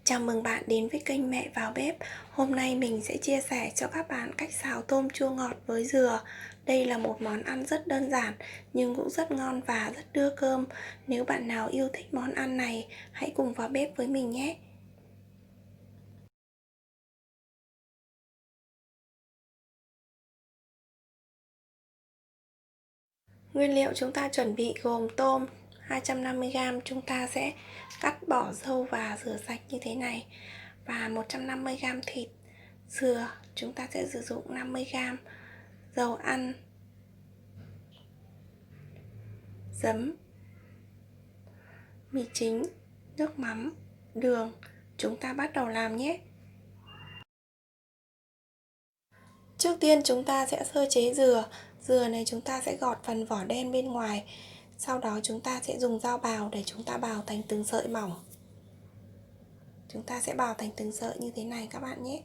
Chào mừng bạn đến với kênh Mẹ vào bếp. Hôm nay mình sẽ chia sẻ cho các bạn cách xào tôm chua ngọt với dừa. Đây là một món ăn rất đơn giản nhưng cũng rất ngon và rất đưa cơm. Nếu bạn nào yêu thích món ăn này, hãy cùng vào bếp với mình nhé. Nguyên liệu chúng ta chuẩn bị gồm tôm 250g, chúng ta sẽ cắt bỏ râu và rửa sạch như thế này, và 150g thịt. Dừa chúng ta sẽ sử dụng 50g, dầu ăn, giấm, mì chính, nước mắm, đường. Chúng ta bắt đầu làm nhé. Trước tiên chúng ta sẽ sơ chế dừa. Dừa này chúng ta sẽ gọt phần vỏ đen bên ngoài. Sau đó chúng ta sẽ dùng dao bào để chúng ta bào thành từng sợi mỏng. Chúng ta sẽ bào thành từng sợi như thế này các bạn nhé.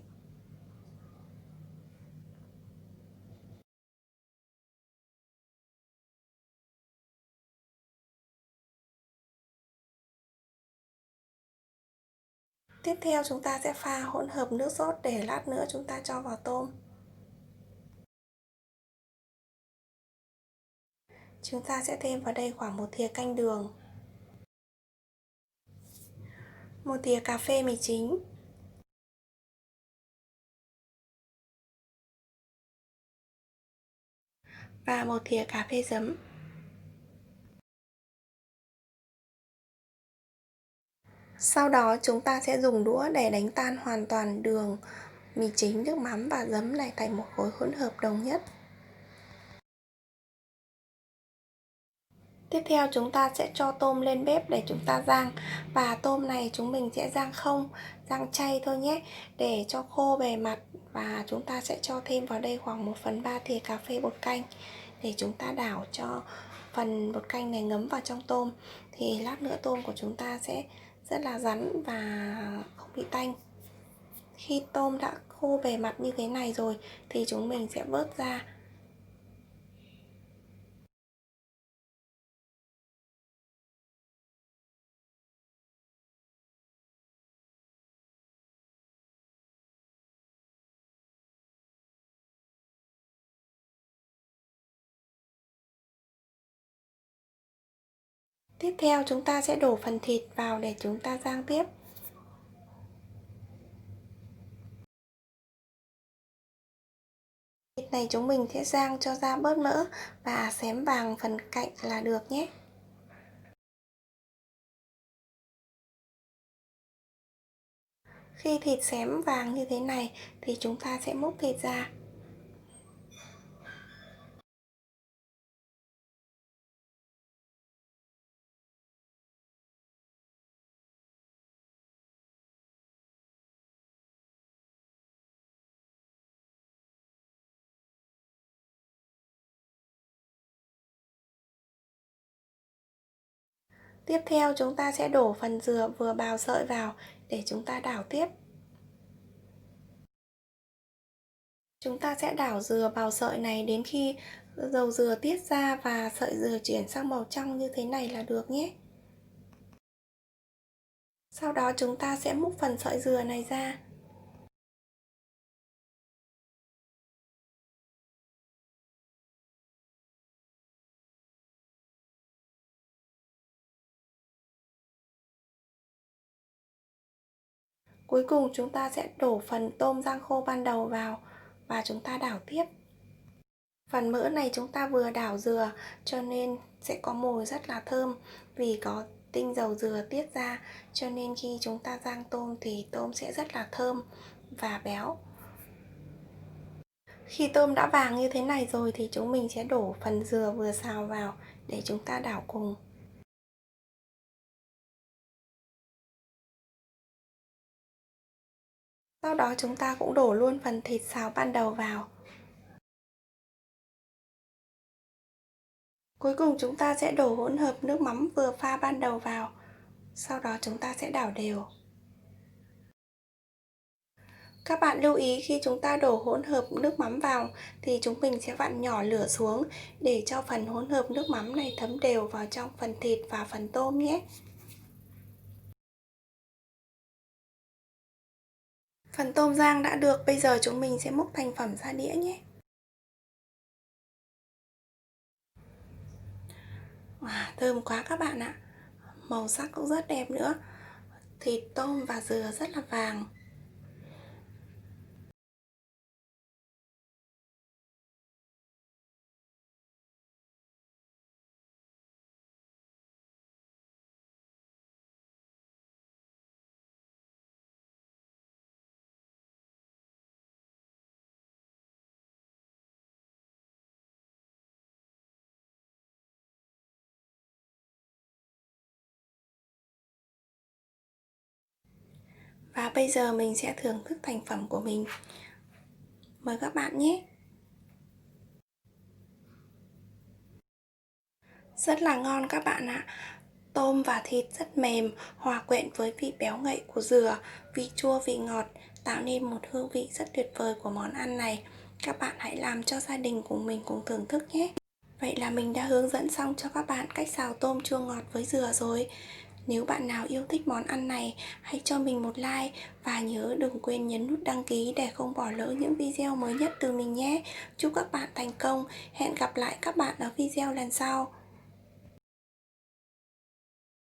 Tiếp theo chúng ta sẽ pha hỗn hợp nước sốt để lát nữa chúng ta cho vào tôm. Chúng ta sẽ thêm vào đây khoảng 1 thìa canh đường, 1 thìa cà phê mì chính, và 1 thìa cà phê giấm. Sau đó chúng ta sẽ dùng đũa để đánh tan hoàn toàn đường, mì chính, nước mắm và giấm này thành một khối hỗn hợp đồng nhất. Tiếp theo chúng ta sẽ cho tôm lên bếp để chúng ta rang, và tôm này chúng mình sẽ rang không, rang chay thôi nhé, để cho khô bề mặt. Và chúng ta sẽ cho thêm vào đây khoảng 1/3 thìa cà phê bột canh để chúng ta đảo cho phần bột canh này ngấm vào trong tôm, thì lát nữa tôm của chúng ta sẽ rất là rắn và không bị tanh. Khi tôm đã khô bề mặt như thế này rồi thì chúng mình sẽ vớt ra. Tiếp theo chúng ta sẽ đổ phần thịt vào để chúng ta rang tiếp. Thịt này chúng mình sẽ rang cho ra bớt mỡ và xém vàng phần cạnh là được nhé. Khi thịt xém vàng như thế này thì chúng ta sẽ múc thịt ra. Tiếp theo chúng ta sẽ đổ phần dừa vừa bào sợi vào để chúng ta đảo tiếp. Chúng ta sẽ đảo dừa bào sợi này đến khi dầu dừa tiết ra và sợi dừa chuyển sang màu trong như thế này là được nhé. Sau đó chúng ta sẽ múc phần sợi dừa này ra. Cuối cùng chúng ta sẽ đổ phần tôm rang khô ban đầu vào và chúng ta đảo tiếp. Phần mỡ này chúng ta vừa đảo dừa cho nên sẽ có mùi rất là thơm, vì có tinh dầu dừa tiết ra cho nên khi chúng ta rang tôm thì tôm sẽ rất là thơm và béo. Khi tôm đã vàng như thế này rồi thì chúng mình sẽ đổ phần dừa vừa xào vào để chúng ta đảo cùng. Sau đó chúng ta cũng đổ luôn phần thịt xào ban đầu vào. Cuối cùng chúng ta sẽ đổ hỗn hợp nước mắm vừa pha ban đầu vào. Sau đó chúng ta sẽ đảo đều. Các bạn lưu ý khi chúng ta đổ hỗn hợp nước mắm vào thì chúng mình sẽ vặn nhỏ lửa xuống để cho phần hỗn hợp nước mắm này thấm đều vào trong phần thịt và phần tôm nhé. Phần tôm rang đã được, bây giờ chúng mình sẽ múc thành phẩm ra đĩa nhé. Thơm quá các bạn ạ. Màu sắc cũng rất đẹp nữa. Thịt tôm và dừa rất là vàng. Và bây giờ mình sẽ thưởng thức thành phẩm của mình. Mời các bạn nhé. Rất là ngon các bạn ạ. Tôm và thịt rất mềm, hòa quyện với vị béo ngậy của dừa, vị chua vị ngọt, tạo nên một hương vị rất tuyệt vời của món ăn này. Các bạn hãy làm cho gia đình của mình cùng thưởng thức nhé. Vậy là mình đã hướng dẫn xong cho các bạn cách xào tôm chua ngọt với dừa rồi. Nếu bạn nào yêu thích món ăn này, hãy cho mình một like và nhớ đừng quên nhấn nút đăng ký để không bỏ lỡ những video mới nhất từ mình nhé. Chúc các bạn thành công. Hẹn gặp lại các bạn ở video lần sau.